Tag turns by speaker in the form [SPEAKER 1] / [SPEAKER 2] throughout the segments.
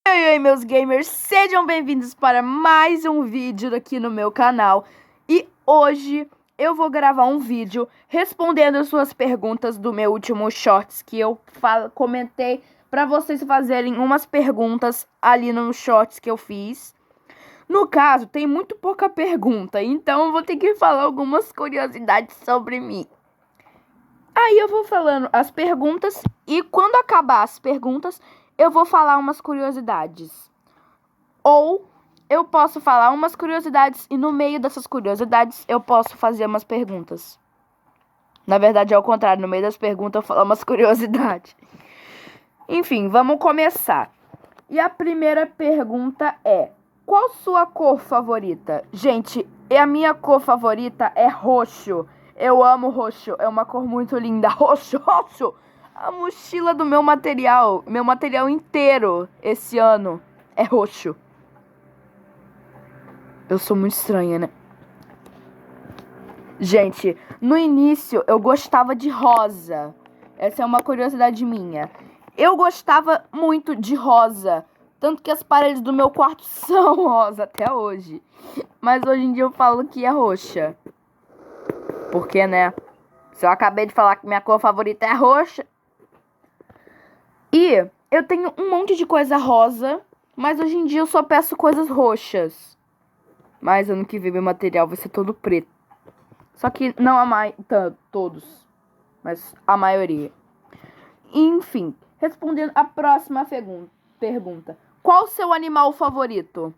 [SPEAKER 1] Oi, meus gamers, sejam bem-vindos para mais um vídeo aqui no meu canal. E hoje eu vou gravar um vídeo respondendo as suas perguntas do meu último shorts, que eu comentei para vocês fazerem umas perguntas ali no shorts que eu fiz. No caso, tem muito pouca pergunta, então eu vou ter que falar algumas curiosidades sobre mim. Aí eu vou falando as perguntas e quando acabar as perguntas, eu vou falar umas curiosidades. Ou eu posso falar umas curiosidades e no meio dessas curiosidades eu posso fazer umas perguntas. Na verdade é ao contrário, no meio das perguntas eu falo umas curiosidades. Enfim, vamos começar. E a primeira pergunta é: qual sua cor favorita? Gente, a minha cor favorita é roxo. Eu amo roxo, é uma cor muito linda. Roxo, roxo! A mochila do meu material inteiro esse ano é roxo. Eu sou muito estranha, né? Gente, no início eu gostava de rosa. Essa é uma curiosidade minha. Eu gostava muito de rosa. Tanto que as paredes do meu quarto são rosa até hoje. Mas hoje em dia eu falo que é roxa. Porque, né? Se eu acabei de falar que minha cor favorita é roxa. E eu tenho um monte de coisa rosa. Mas hoje em dia eu só peço coisas roxas. Mas ano que vem meu material vai ser todo preto. Só que não todos. Mas a maioria. Enfim, respondendo a próxima pergunta. Qual o seu animal favorito?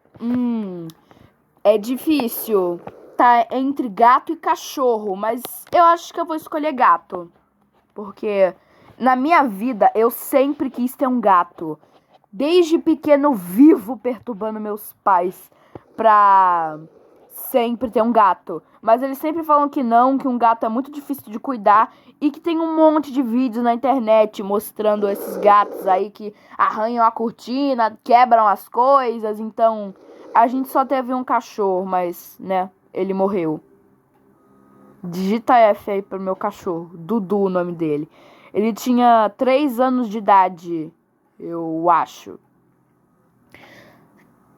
[SPEAKER 1] É difícil. Tá entre gato e cachorro. Mas eu acho que eu vou escolher gato. Porque na minha vida eu sempre quis ter um gato. Desde pequeno eu vivo perturbando meus pais pra sempre ter um gato. Mas eles sempre falam que não, que um gato é muito difícil de cuidar. E que tem um monte de vídeos na internet mostrando esses gatos aí que arranham a cortina, quebram as coisas. Então, a gente só teve um cachorro, mas, né, ele morreu. Digita F aí pro meu cachorro. Dudu, o nome dele. Ele tinha 3 anos de idade, eu acho.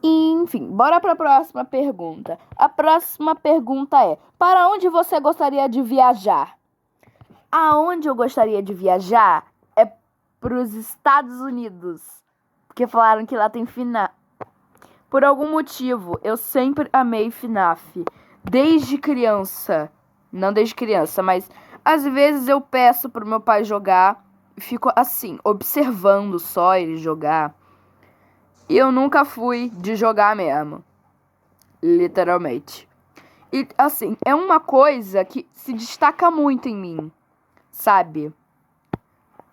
[SPEAKER 1] Enfim, bora para a próxima pergunta. A próxima pergunta é: para onde você gostaria de viajar? Aonde eu gostaria de viajar é para os Estados Unidos. Porque falaram que lá tem FNAF. Por algum motivo, eu sempre amei FNAF. Desde criança. Não desde criança, mas às vezes eu peço pro meu pai jogar. E fico assim, observando só ele jogar. E eu nunca fui de jogar mesmo. Literalmente. E assim, é uma coisa que se destaca muito em mim. Sabe?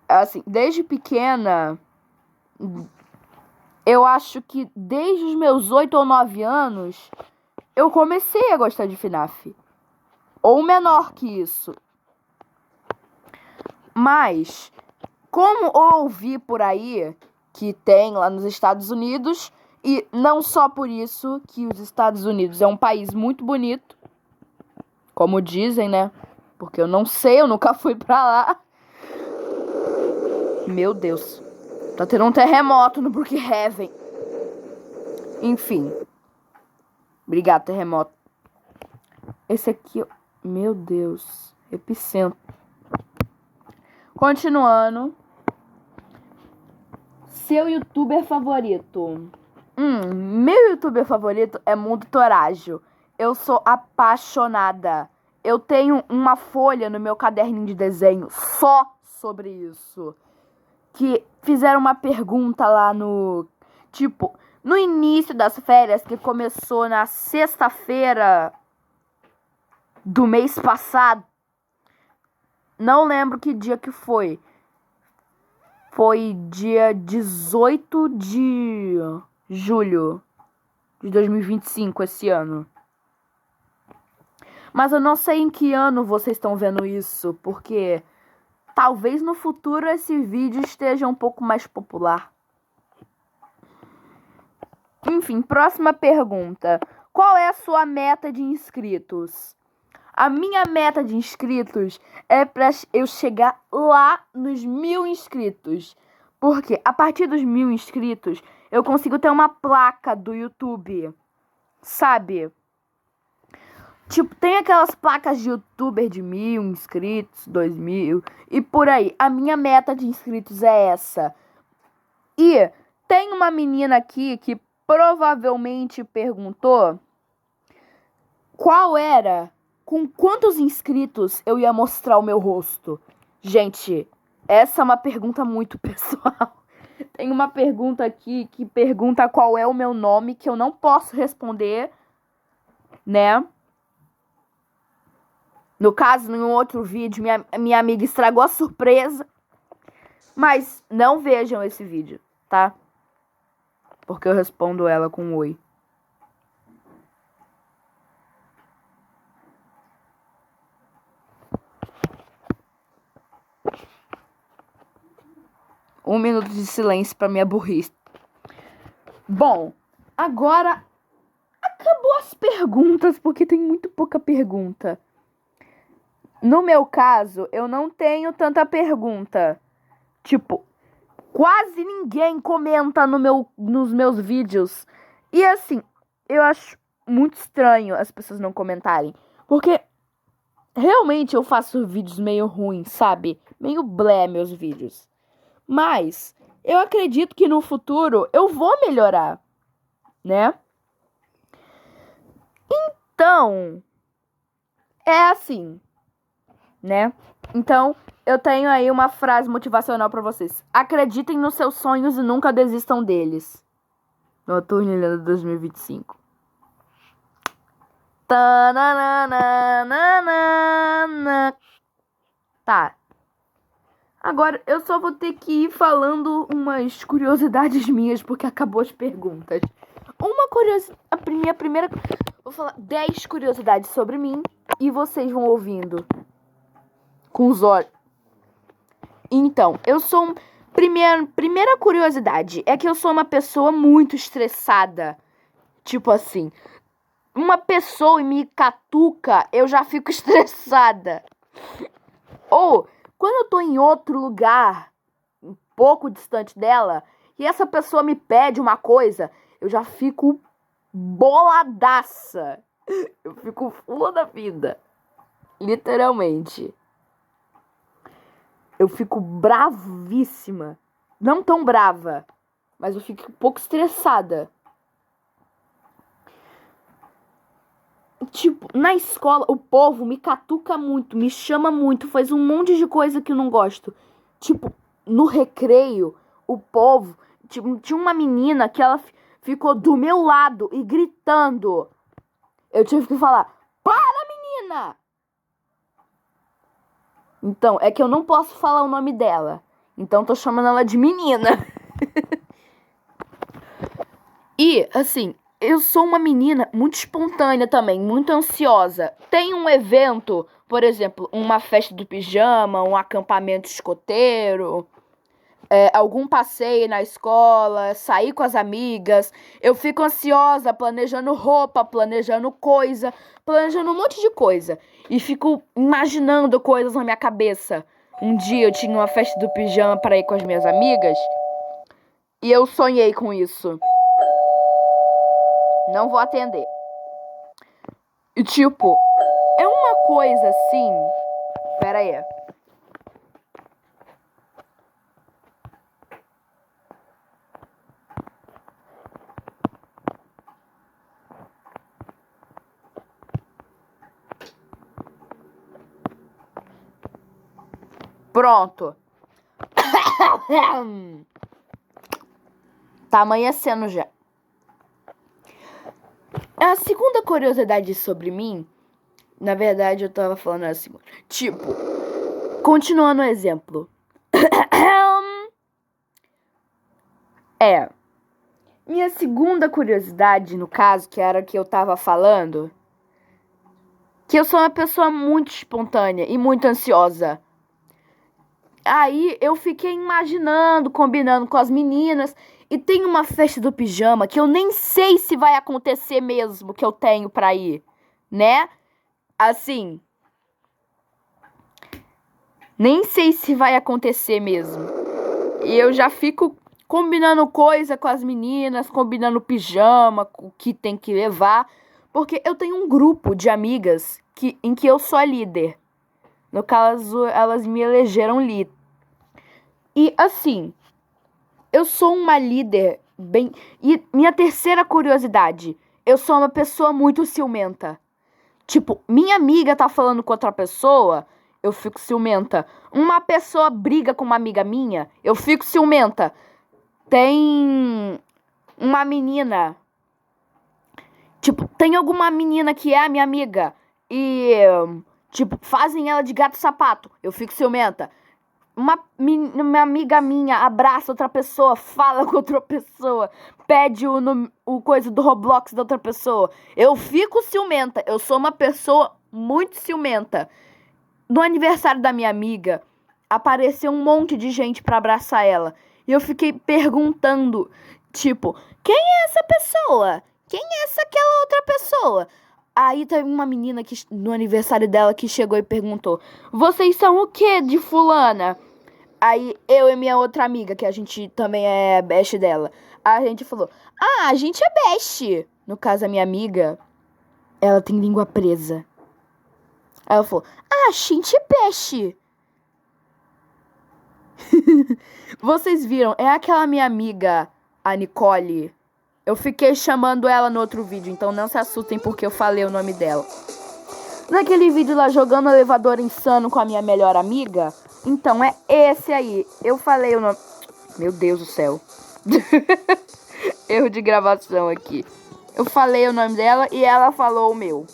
[SPEAKER 1] Assim, desde pequena, eu acho que desde os meus 8 ou 9 anos, eu comecei a gostar de FNAF. Ou menor que isso. Mas, como eu ouvi por aí que tem lá nos Estados Unidos, e não só por isso que os Estados Unidos é um país muito bonito, como dizem, né? Porque eu não sei, eu nunca fui pra lá. Meu Deus. Tá tendo um terremoto no Brookhaven. Enfim. Obrigado, terremoto. Esse aqui, meu Deus. Epicentro. Continuando. Seu youtuber favorito? Meu youtuber favorito é Mundo Torágio. Eu sou apaixonada. Eu tenho uma folha no meu caderninho de desenho só sobre isso. Que fizeram uma pergunta lá no... Tipo, no início das férias, que começou na sexta-feira do mês passado. Não lembro que dia que foi. Foi dia 18 de julho de 2025, esse ano. Mas eu não sei em que ano vocês estão vendo isso, porque talvez no futuro esse vídeo esteja um pouco mais popular. Enfim, próxima pergunta. Qual é a sua meta de inscritos? A minha meta de inscritos é pra eu chegar lá nos 1000 inscritos. Porque a partir dos 1000 inscritos, eu consigo ter uma placa do YouTube, sabe? Tipo, tem aquelas placas de youtuber de 1.000 inscritos, 2.000 e por aí. A minha meta de inscritos é essa. E tem uma menina aqui que provavelmente perguntou com quantos inscritos eu ia mostrar o meu rosto. Gente, essa é uma pergunta muito pessoal. Tem uma pergunta aqui que pergunta qual é o meu nome, que eu não posso responder, né? No caso, em um outro vídeo, minha amiga estragou a surpresa. Mas não vejam esse vídeo, tá? Porque eu respondo ela com um oi. Um minuto de silêncio pra minha burrice. Bom, agora acabou as perguntas, porque tem muito pouca pergunta. No meu caso, eu não tenho tanta pergunta. Tipo, quase ninguém comenta nos meus vídeos. E assim, eu acho muito estranho as pessoas não comentarem. Porque realmente eu faço vídeos meio ruins, sabe? Meio blé meus vídeos. Mas eu acredito que no futuro eu vou melhorar, né? Então, é assim, né? Então, eu tenho aí uma frase motivacional pra vocês. Acreditem nos seus sonhos e nunca desistam deles. Noturno Lendo 2025. Tá. Agora, eu só vou ter que ir falando umas curiosidades minhas, porque acabou as perguntas. A minha primeira... Vou falar 10 curiosidades sobre mim e vocês vão ouvindo com os olhos. Então, eu sou... Primeira curiosidade é que eu sou uma pessoa muito estressada. Tipo assim, uma pessoa me catuca, eu já fico estressada. Ou... quando eu tô em outro lugar, um pouco distante dela, e essa pessoa me pede uma coisa, eu já fico boladaça. Eu fico fula da vida. Literalmente. Eu fico bravíssima. Não tão brava, mas eu fico um pouco estressada. Tipo, na escola, o povo me catuca muito, me chama muito, faz um monte de coisa que eu não gosto. Tipo, no recreio, o povo... Tipo, tinha uma menina que ela ficou do meu lado e gritando. Eu tive que falar, para, menina! Então, é que eu não posso falar o nome dela. Então, tô chamando ela de menina. E, assim... eu sou uma menina muito espontânea também, muito ansiosa. Tem um evento, por exemplo, uma festa do pijama, um acampamento escoteiro, algum passeio na escola, sair com as amigas. Eu fico ansiosa, planejando roupa, planejando coisa, planejando um monte de coisa. E fico imaginando coisas na minha cabeça. Um dia eu tinha uma festa do pijama para ir com as minhas amigas e eu sonhei com isso. Não vou atender. E tipo, é uma coisa assim... Pera aí. Pronto. Tá amanhecendo já. A segunda curiosidade sobre mim... Na verdade, eu tava falando assim... Tipo, continuando o exemplo. Minha segunda curiosidade, no caso, que era a que eu tava falando... que eu sou uma pessoa muito espontânea e muito ansiosa. Aí eu fiquei imaginando, combinando com as meninas... E tem uma festa do pijama que eu nem sei se vai acontecer mesmo, que eu tenho pra ir, né? Assim, nem sei se vai acontecer mesmo. E eu já fico combinando coisa com as meninas, combinando pijama, o que tem que levar. Porque eu tenho um grupo de amigas em que eu sou a líder. No caso, elas me elegeram líder. E assim, eu sou uma líder bem... E minha terceira curiosidade, eu sou uma pessoa muito ciumenta. Tipo, minha amiga tá falando com outra pessoa, eu fico ciumenta. Uma pessoa briga com uma amiga minha, eu fico ciumenta. Tem uma menina... Tipo, tem alguma menina que é a minha amiga e, tipo, fazem ela de gato sapato, eu fico ciumenta. Uma amiga minha abraça outra pessoa, fala com outra pessoa, pede o coisa do Roblox da outra pessoa. Eu fico ciumenta. Eu sou uma pessoa muito ciumenta. No aniversário da minha amiga, apareceu um monte de gente pra abraçar ela. E eu fiquei perguntando, tipo, quem é essa pessoa? Quem é aquela outra pessoa? Aí teve uma menina no aniversário dela que chegou e perguntou: vocês são o que de fulana? Aí eu e minha outra amiga, que a gente também é best dela, a gente falou: a gente é best. No caso, a minha amiga, ela tem língua presa. Aí ela falou: a gente é best. Vocês viram? É aquela minha amiga, a Nicole. Eu fiquei chamando ela no outro vídeo, então não se assustem porque eu falei o nome dela. Naquele vídeo lá jogando elevador insano com a minha melhor amiga, então é esse aí. Eu falei o nome... Meu Deus do céu. Erro de gravação aqui. Eu falei o nome dela e ela falou o meu.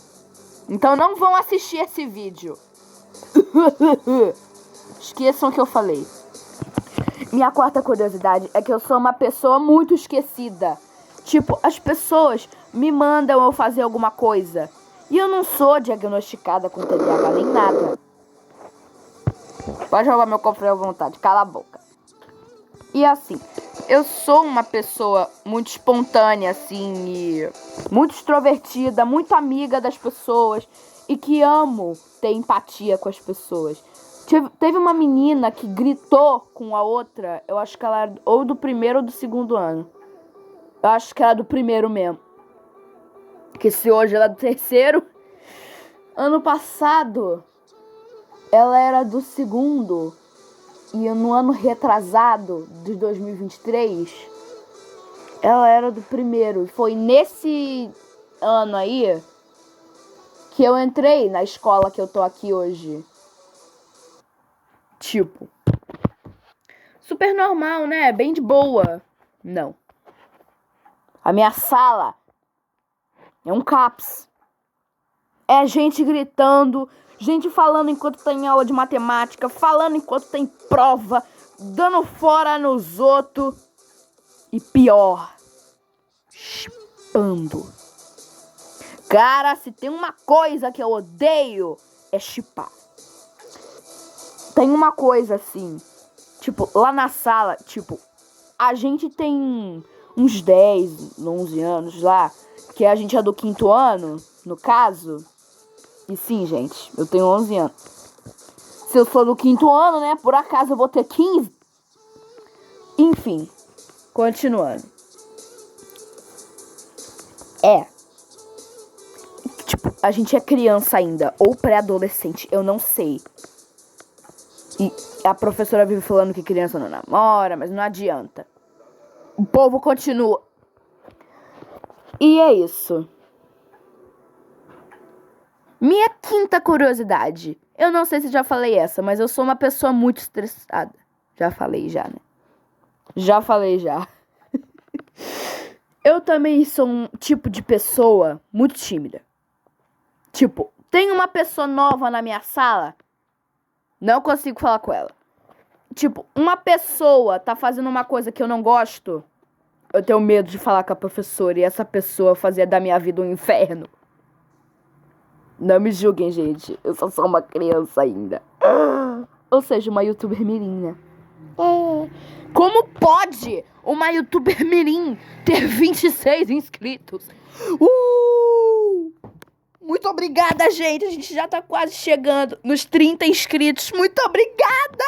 [SPEAKER 1] Então não vão assistir esse vídeo. Esqueçam o que eu falei. Minha quarta curiosidade é que eu sou uma pessoa muito esquecida. Tipo, as pessoas me mandam eu fazer alguma coisa e eu não sou diagnosticada com TDAH nem nada. Pode roubar meu cofre à vontade, cala a boca. E assim, eu sou uma pessoa muito espontânea, assim, e muito extrovertida, muito amiga das pessoas e que amo ter empatia com as pessoas. Teve uma menina que gritou com a outra, eu acho que ela era ou do primeiro ou do segundo ano. Eu acho que era do primeiro mesmo. Que se hoje ela é do terceiro. Ano passado, ela era do segundo. E no ano retrasado, de 2023, ela era do primeiro. E foi nesse ano aí que eu entrei na escola que eu tô aqui hoje. Tipo, super normal, né? Bem de boa. Não. A minha sala é um CAPS. É gente gritando, gente falando enquanto tá em aula de matemática, falando enquanto tem prova, dando fora nos outros. E pior, chipando. Cara, se tem uma coisa que eu odeio, é chipar. Tem uma coisa assim, tipo, lá na sala, tipo, a gente tem uns 10, 11 anos lá, que a gente é do quinto ano, no caso. E sim, gente, eu tenho 11 anos. Se eu sou do quinto ano, né, por acaso eu vou ter 15. Enfim, continuando. Tipo, a gente é criança ainda, ou pré-adolescente, eu não sei. E a professora vive falando que criança não namora, mas não adianta. O povo continua. E é isso. Minha quinta curiosidade. Eu não sei se já falei essa, mas eu sou uma pessoa muito estressada. Já falei já, né? Já falei já. Eu também sou um tipo de pessoa muito tímida. Tipo, tem uma pessoa nova na minha sala, não consigo falar com ela. Tipo, uma pessoa tá fazendo uma coisa que eu não gosto, eu tenho medo de falar com a professora e essa pessoa fazer da minha vida um inferno. Não me julguem, gente. Eu só sou uma criança ainda. Ou seja, uma youtuber mirim, né? Como pode uma youtuber mirim ter 26 inscritos? Muito obrigada, gente. A gente já tá quase chegando nos 30 inscritos. Muito obrigada!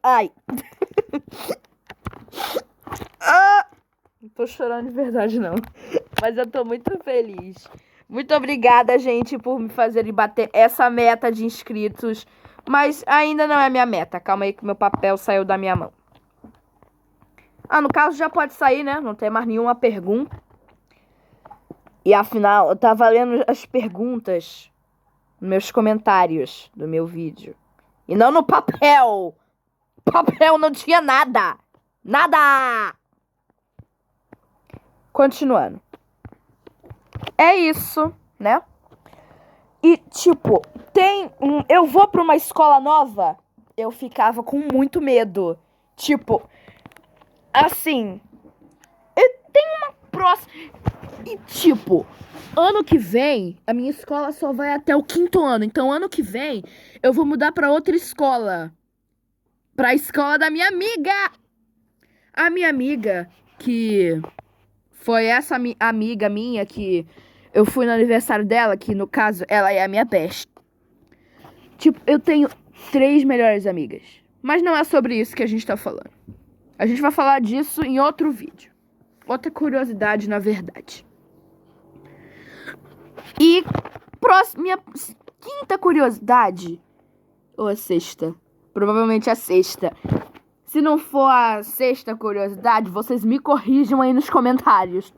[SPEAKER 1] Ai. Não tô chorando de verdade, não. Mas eu tô muito feliz. Muito obrigada, gente, por me fazerem bater essa meta de inscritos. Mas ainda não é minha meta. Calma aí que meu papel saiu da minha mão. No caso já pode sair, né? Não tem mais nenhuma pergunta. E afinal, eu tava lendo as perguntas nos meus comentários do meu vídeo. E não no papel. Papel não tinha nada. Nada! Continuando. É isso, né? E, tipo, eu vou pra uma escola nova, eu ficava com muito medo. Tipo, assim, tem uma próxima... E, tipo, ano que vem, a minha escola só vai até o 5º ano. Então, ano que vem, eu vou mudar pra outra escola. Pra escola da minha amiga. A minha amiga, que foi essa amiga minha que eu fui no aniversário dela, que no caso, ela é a minha best. Tipo, eu tenho 3 melhores amigas. Mas não é sobre isso que a gente tá falando. A gente vai falar disso em outro vídeo. Outra curiosidade, na verdade. E minha 5ª curiosidade, ou a 6ª, provavelmente a 6ª. Se não for a 6ª curiosidade, vocês me corrijam aí nos comentários.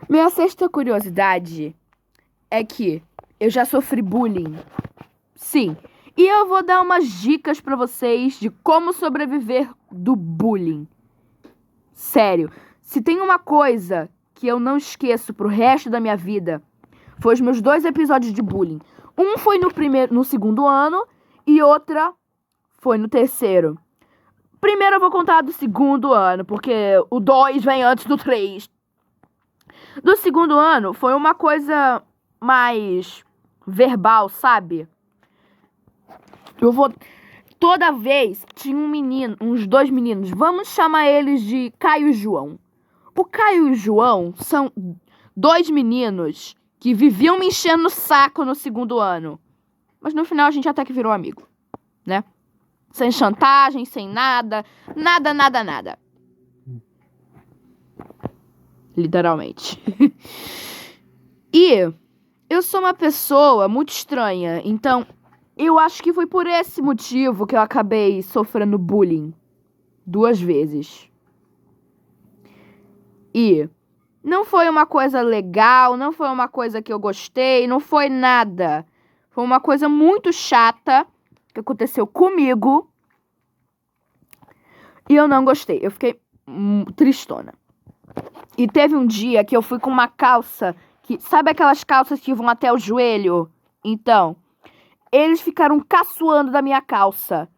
[SPEAKER 1] Minha 6ª curiosidade é que eu já sofri bullying. Sim. E eu vou dar umas dicas pra vocês de como sobreviver do bullying. Sério. Se tem uma coisa que eu não esqueço pro resto da minha vida, foi os meus 2 episódios de bullying. Um foi no 2º ano e outra foi no 3º. Primeiro eu vou contar do 2º ano, porque o 2 vem antes do 3. Do 2º ano foi uma coisa mais verbal, sabe? Toda vez tinha um menino, uns 2 meninos, vamos chamar eles de Caio e João. O Caio e o João são 2 meninos que viviam me enchendo o saco no 2º ano. Mas no final a gente até que virou amigo, né? Sem chantagem, sem nada. Nada. Literalmente. E eu sou uma pessoa muito estranha, então eu acho que foi por esse motivo que eu acabei sofrendo bullying 2 vezes. E não foi uma coisa legal, não foi uma coisa que eu gostei, não foi nada. Foi uma coisa muito chata que aconteceu comigo e eu não gostei. Eu fiquei tristona. E teve um dia que eu fui com uma calça que... Sabe aquelas calças que vão até o joelho? Então, eles ficaram caçoando da minha calça.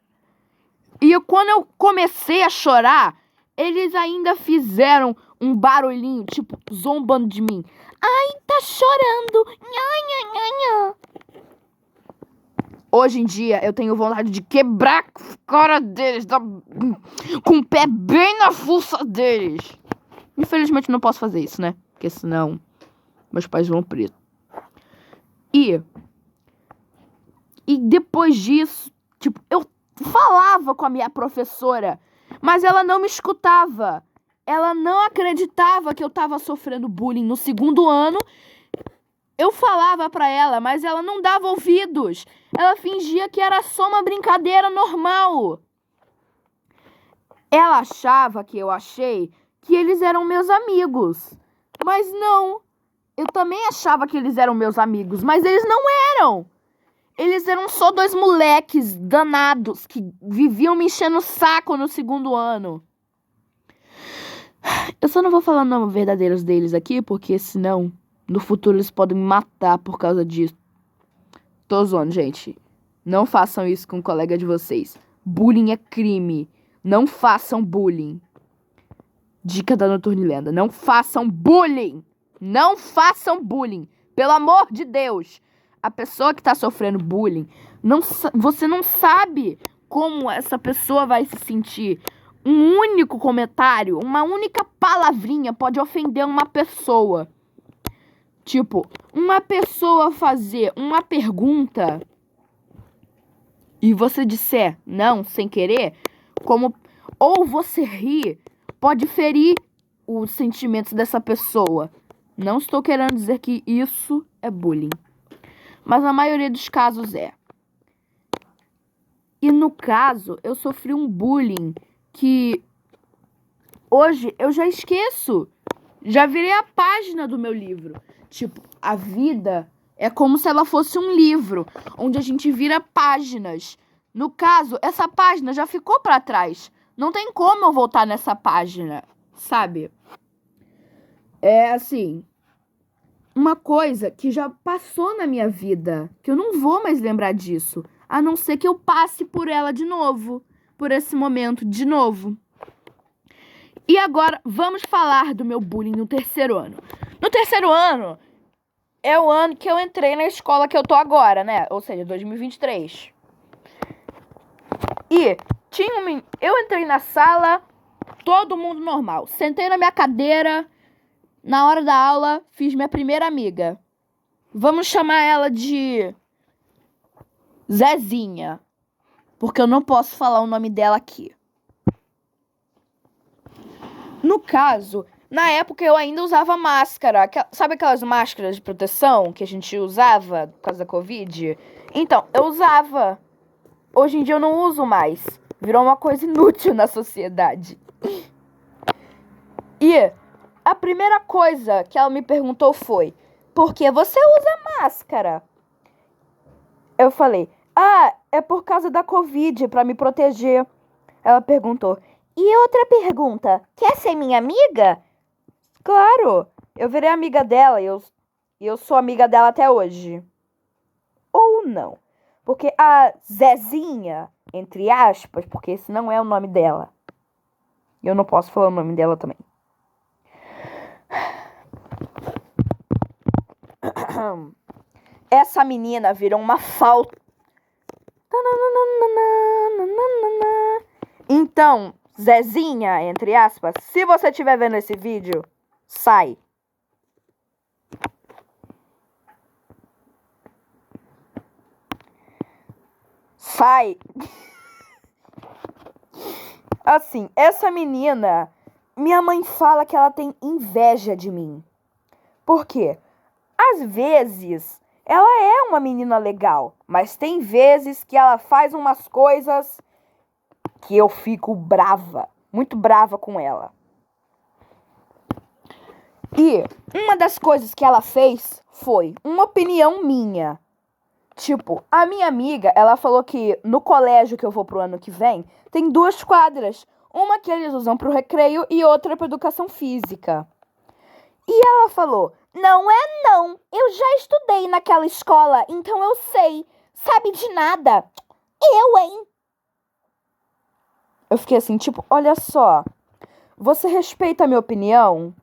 [SPEAKER 1] E quando eu comecei a chorar, eles ainda fizeram um barulhinho, tipo, zombando de mim. Ai, tá chorando. Nha, nha, nha. Hoje em dia, eu tenho vontade de quebrar a cara deles, com o pé bem na fuça deles. Infelizmente, não posso fazer isso, né? Porque senão, meus pais vão preso. E depois disso, tipo, eu falava com a minha professora, mas ela não me escutava. Ela não acreditava que eu tava sofrendo bullying no 2º ano. Eu falava pra ela, mas ela não dava ouvidos. Ela fingia que era só uma brincadeira normal. Ela achava que eu achei que eles eram meus amigos. Mas não. Eu também achava que eles eram meus amigos, mas eles não eram. Eles eram só 2 moleques danados que viviam me enchendo o saco no 2º ano. Eu só não vou falar nomes verdadeiros deles aqui, porque senão no futuro eles podem me matar por causa disso. Tô zoando, gente. Não façam isso com um colega de vocês. Bullying é crime. Não façam bullying. Dica da Noturnilenda. Não façam bullying. Não façam bullying. Pelo amor de Deus. A pessoa que tá sofrendo bullying, você não sabe como essa pessoa vai se sentir. Um único comentário, uma única palavrinha pode ofender uma pessoa. Tipo, uma pessoa fazer uma pergunta e você disser não sem querer, ou você rir, pode ferir os sentimentos dessa pessoa. Não estou querendo dizer que isso é bullying, mas na maioria dos casos é. E no caso, eu sofri um bullying que hoje eu já esqueço. Já virei a página do meu livro. Tipo, a vida é como se ela fosse um livro, onde a gente vira páginas. No caso, essa página já ficou pra trás. Não tem como eu voltar nessa página, sabe? É assim, uma coisa que já passou na minha vida, que eu não vou mais lembrar disso, a não ser que eu passe por ela de novo, por esse momento de novo. E agora, vamos falar do meu bullying no terceiro ano. No terceiro ano, é o ano que eu entrei na escola que eu tô agora, né? Ou seja, 2023. E eu entrei na sala, todo mundo normal. Sentei na minha cadeira, na hora da aula, fiz minha primeira amiga. Vamos chamar ela de Zezinha, porque eu não posso falar o nome dela aqui. No caso, na época eu ainda usava máscara. Sabe aquelas máscaras de proteção que a gente usava por causa da Covid? Então, eu usava. Hoje em dia eu não uso mais. Virou uma coisa inútil na sociedade. E a primeira coisa que ela me perguntou foi: por que você usa máscara? Eu falei: é por causa da Covid, pra me proteger. Ela perguntou: e outra pergunta, quer ser minha amiga? Claro, eu virei amiga dela e eu sou amiga dela até hoje. Ou não, porque a Zezinha, entre aspas, porque esse não é o nome dela. Eu não posso falar o nome dela também. Essa menina virou uma falta. Então, Zezinha, entre aspas, se você estiver vendo esse vídeo, sai. Sai. Assim, essa menina, minha mãe fala que ela tem inveja de mim. Por quê? Às vezes, ela é uma menina legal, mas tem vezes que ela faz umas coisas que eu fico brava, muito brava com ela. E uma das coisas que ela fez foi uma opinião minha. Tipo, a minha amiga, ela falou que no colégio que eu vou pro ano que vem, tem 2 quadras. Uma que eles usam pro recreio e outra pra educação física. E ela falou: não é não, eu já estudei naquela escola, então eu sei. Sabe de nada? Eu, hein? Eu fiquei assim, tipo, olha só, você respeita a minha opinião?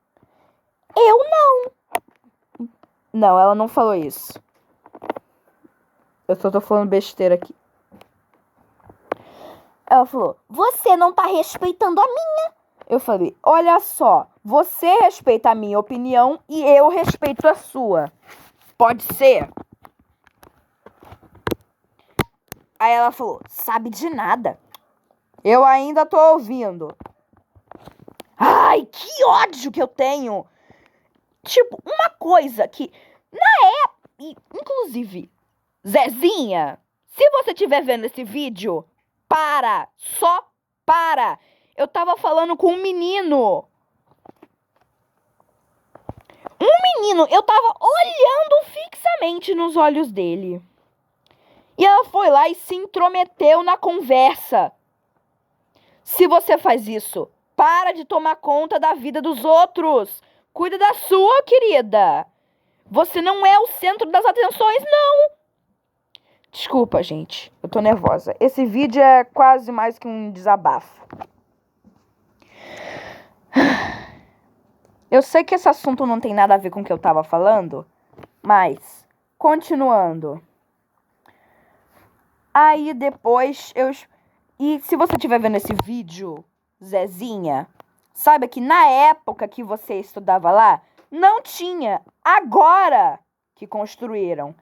[SPEAKER 1] Eu não. Não, ela não falou isso. Eu só tô falando besteira aqui. Ela falou: você não tá respeitando a minha. Eu falei: olha só, você respeita a minha opinião e eu respeito a sua. Pode ser? Aí ela falou: sabe de nada. Eu ainda tô ouvindo. Ai, que ódio que eu tenho. Tipo, uma coisa que inclusive, Zezinha, se você estiver vendo esse vídeo, só para. Eu tava falando com um menino. Eu tava olhando fixamente nos olhos dele. E ela foi lá e se intrometeu na conversa. Se você faz isso, para de tomar conta da vida dos outros. Cuida da sua, querida. Você não é o centro das atenções, não. Desculpa, gente. Eu tô nervosa. Esse vídeo é quase mais que um desabafo. Eu sei que esse assunto não tem nada a ver com o que eu tava falando, mas, continuando. Aí depois E se você estiver vendo esse vídeo, Zezinha, saiba que na época que você estudava lá, não tinha. Agora que construíram,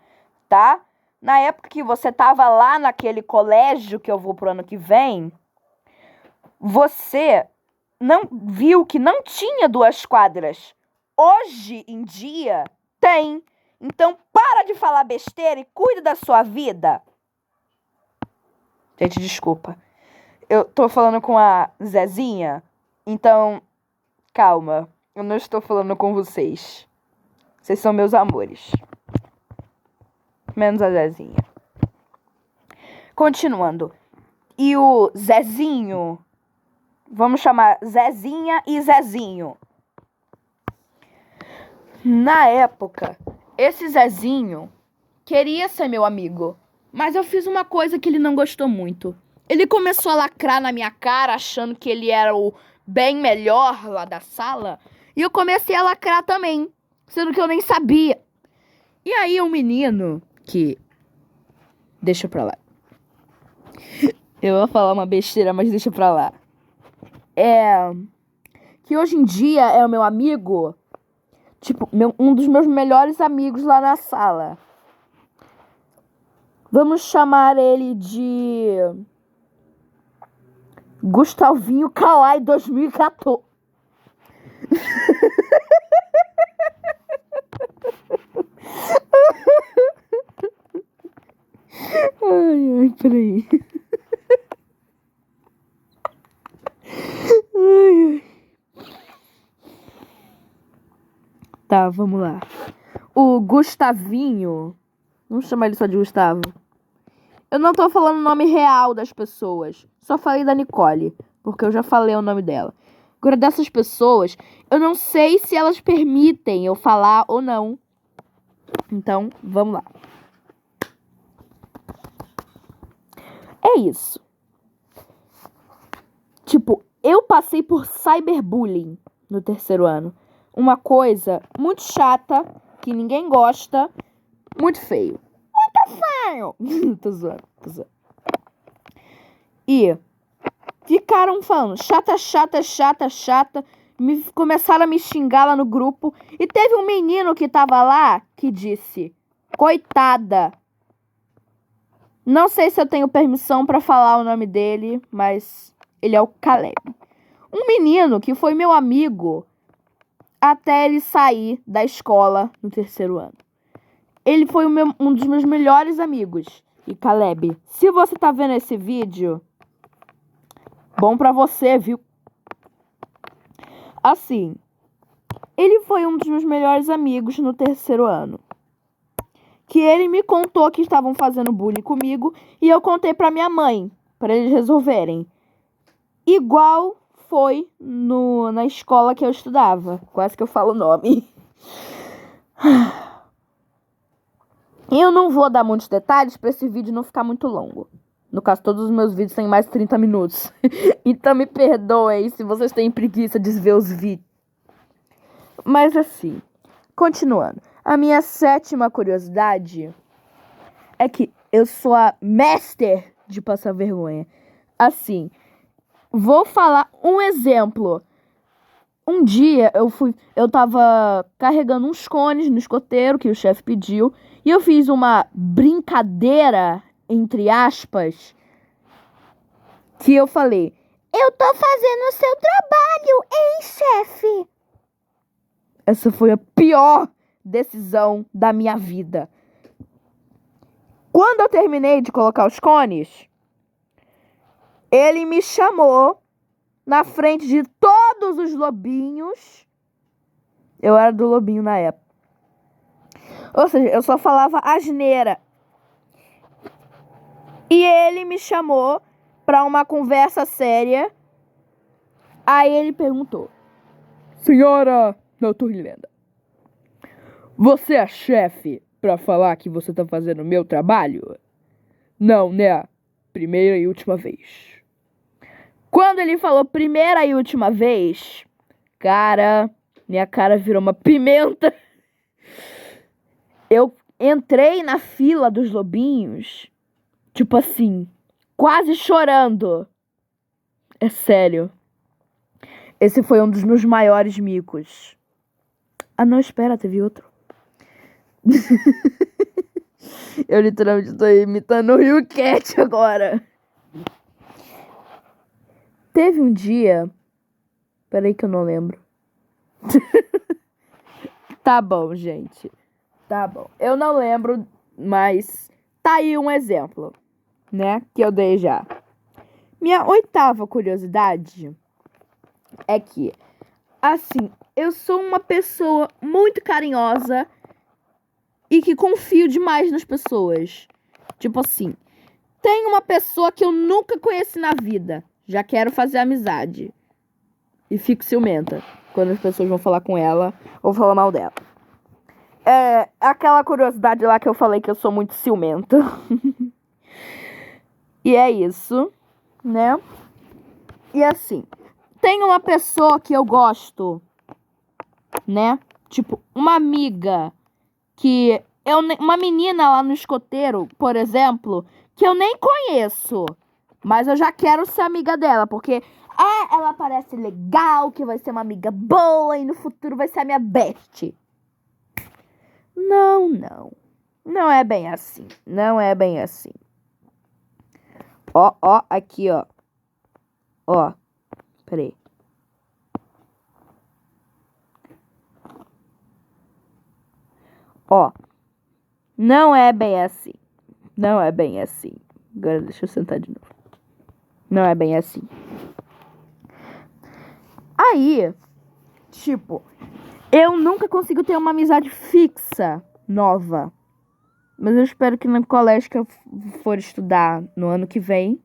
[SPEAKER 1] tá? Na época que você tava lá naquele colégio que eu vou pro ano que vem, você não viu que não tinha 2 quadras. Hoje em dia, tem. Então, para de falar besteira e cuida da sua vida. Gente, desculpa. Eu tô falando com a Zezinha, então, calma. Eu não estou falando com vocês. Vocês são meus amores. Menos a Zezinha. Continuando. E o Zezinho... Vamos chamar Zezinha e Zezinho. Na época, esse Zezinho queria ser meu amigo. Mas eu fiz uma coisa que ele não gostou muito. Ele começou a lacrar na minha cara, achando que ele era o bem melhor lá da sala. E eu comecei a lacrar também, sendo que eu nem sabia. E aí um menino que... Deixa pra lá. Eu vou falar uma besteira, mas deixa pra lá. Que hoje em dia é o meu amigo, tipo, um dos meus melhores amigos lá na sala. Vamos chamar ele de Gustavinho Kawai 2014. Ai, peraí. Ai. Tá, vamos lá. O Gustavinho. Vamos chamar ele só de Gustavo. Eu não tô falando o nome real das pessoas. Só falei da Nicole, porque eu já falei o nome dela. Agora, dessas pessoas, eu não sei se elas permitem eu falar ou não. Então, vamos lá. É isso. Tipo, eu passei por cyberbullying no 3º ano. Uma coisa muito chata, que ninguém gosta, muito feio. Muito feio! Tô zoando. E ficaram falando, chata. Começaram a me xingar lá no grupo. E teve um menino que tava lá que disse, coitada. Não sei se eu tenho permissão pra falar o nome dele, mas ele é o Caleb. Um menino que foi meu amigo até ele sair da escola no 3º ano. Ele foi um dos meus melhores amigos. E Caleb, se você tá vendo esse vídeo, bom pra você, viu? Assim, ele foi um dos meus melhores amigos no 3º ano. Que ele me contou que estavam fazendo bullying comigo e eu contei pra minha mãe, pra eles resolverem. Igual foi na escola que eu estudava. Quase que eu falo o nome. Eu não vou dar muitos detalhes pra esse vídeo não ficar muito longo. No caso, todos os meus vídeos têm mais de 30 minutos. Então me perdoem se vocês têm preguiça de ver os vídeos. Mas assim, continuando. A minha 7ª curiosidade é que eu sou a master de passar vergonha. Assim, vou falar um exemplo. Um dia eu tava carregando uns cones no escoteiro que o chefe pediu. E eu fiz uma brincadeira, entre aspas, que eu falei, eu tô fazendo o seu trabalho, hein, chefe? Essa foi a pior decisão da minha vida. Quando eu terminei de colocar os cones, ele me chamou na frente de todos os lobinhos. Eu era do lobinho na época. Ou seja, eu só falava asneira. E ele me chamou pra uma conversa séria. Aí ele perguntou, senhora Noturlenda, você é chefe pra falar que você tá fazendo o meu trabalho? Não, né? Primeira e última vez. Quando ele falou primeira e última vez, cara, minha cara virou uma pimenta. Eu entrei na fila dos lobinhos, tipo assim, quase chorando. É sério. Esse foi um dos meus maiores micos. Ah, não, espera, teve outro. Eu literalmente tô imitando o Rio Cat agora. Teve um dia... Peraí que eu não lembro. Tá bom, gente. Tá bom. Eu não lembro, mas tá aí um exemplo, né? Que eu dei já. Minha 8ª curiosidade é que, assim, eu sou uma pessoa muito carinhosa e que confio demais nas pessoas. Tipo assim, tem uma pessoa que eu nunca conheci na vida. Já quero fazer amizade. E fico ciumenta quando as pessoas vão falar com ela ou falar mal dela. É aquela curiosidade lá que eu falei que eu sou muito ciumenta. E é isso, né? E assim, tem uma pessoa que eu gosto, né? Tipo, uma amiga que uma menina lá no escoteiro, por exemplo, que eu nem conheço, mas eu já quero ser amiga dela, porque ela parece legal, que vai ser uma amiga boa e no futuro vai ser a minha best. Não, não. Não é bem assim. Não é bem assim. Ó, aqui, ó. Ó. Peraí. Ó. Não é bem assim. Não é bem assim. Agora deixa eu sentar de novo. Não é bem assim. Aí, tipo, eu nunca consigo ter uma amizade fixa, nova. Mas eu espero que no colégio que eu for estudar no ano que vem.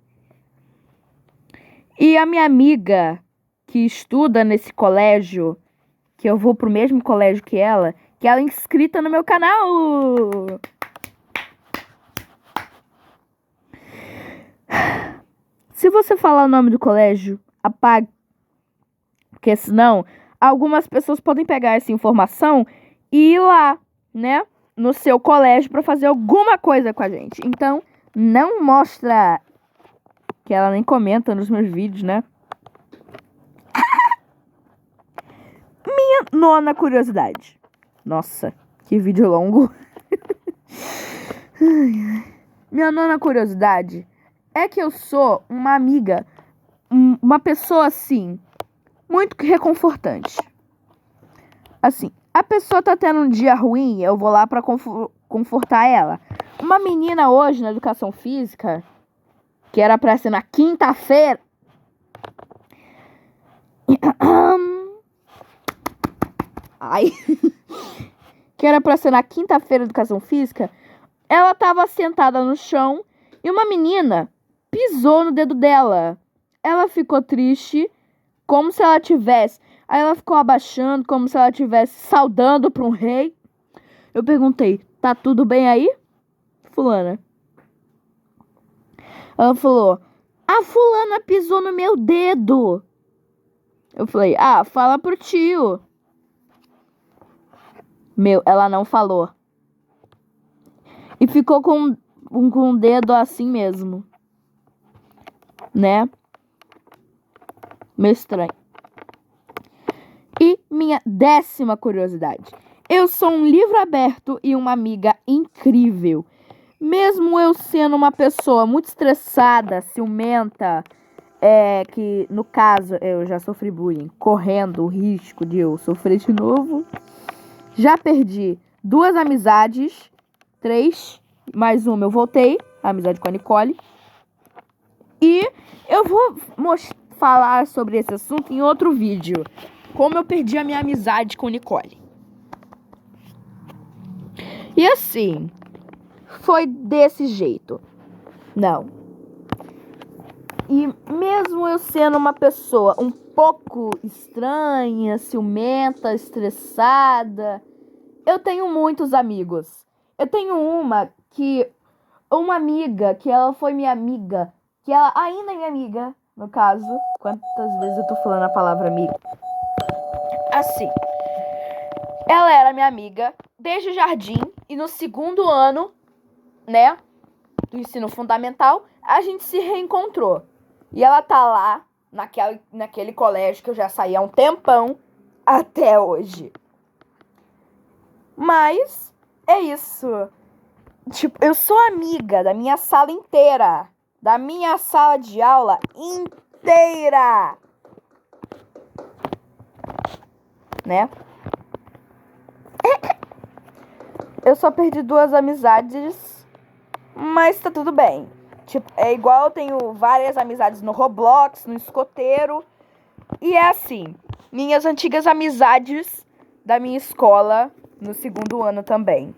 [SPEAKER 1] E a minha amiga que estuda nesse colégio, que eu vou pro mesmo colégio que ela é inscrita no meu canal. Se você falar o nome do colégio, apague. Porque senão, algumas pessoas podem pegar essa informação e ir lá, né? No seu colégio pra fazer alguma coisa com a gente. Então, não mostra, que ela nem comenta nos meus vídeos, né? Minha 9ª curiosidade. Nossa, que vídeo longo. Minha 9ª curiosidade é que eu sou uma amiga, uma pessoa assim, muito reconfortante. Assim, a pessoa tá tendo um dia ruim, eu vou lá pra confortar ela. Uma menina hoje na educação física, que era pra ser na quinta-feira. Ai. Que era pra ser na quinta-feira de educação física. Ela tava sentada no chão e uma menina pisou no dedo dela. Ela ficou triste, como se ela tivesse... Aí ela ficou abaixando, como se ela estivesse saudando para um rei. Eu perguntei, tá tudo bem aí, fulana? Ela falou, a fulana pisou no meu dedo. Eu falei, fala pro tio. Ela não falou. E ficou com o dedo assim mesmo. Né? Meio estranho. E minha 10ª curiosidade. Eu sou um livro aberto e uma amiga incrível. Mesmo eu sendo uma pessoa muito estressada, ciumenta, que no caso eu já sofri bullying, correndo o risco de eu sofrer de novo. Já perdi 2 amizades, 3, mais uma eu voltei, a amizade com a Nicole. E eu vou falar sobre esse assunto em outro vídeo. Como eu perdi a minha amizade com Nicole. E assim, foi desse jeito. Não. E mesmo eu sendo uma pessoa um pouco estranha, ciumenta, estressada, eu tenho muitos amigos. Eu tenho uma amiga que ela foi minha amiga, que ela ainda é minha amiga, no caso. Quantas vezes eu tô falando a palavra amiga? Assim, ela era minha amiga desde o jardim e no 2º ano, né, do ensino fundamental, a gente se reencontrou. E ela tá lá, naquele colégio que eu já saí há um tempão, até hoje. Mas é isso. Tipo, eu sou amiga da minha sala inteira. Da minha sala de aula inteira. Né? Eu só perdi 2 amizades, mas tá tudo bem. Tipo, é igual eu tenho várias amizades no Roblox, no escoteiro. E é assim, minhas antigas amizades da minha escola no 2º ano também.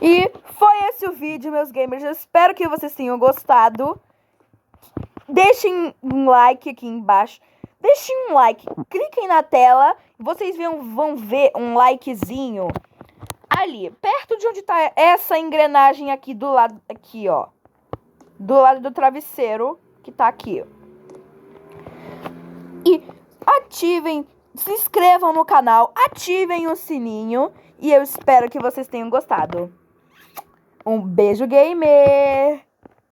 [SPEAKER 1] E foi esse o vídeo, meus gamers. Eu espero que vocês tenham gostado. Deixem um like aqui embaixo. Deixem um like, cliquem na tela. Vocês vão ver um likezinho ali, perto de onde tá essa engrenagem aqui do lado, aqui, ó. Do lado do travesseiro, que tá aqui. E ativem, se inscrevam no canal, ativem o sininho. E eu espero que vocês tenham gostado. Um beijo, gamer!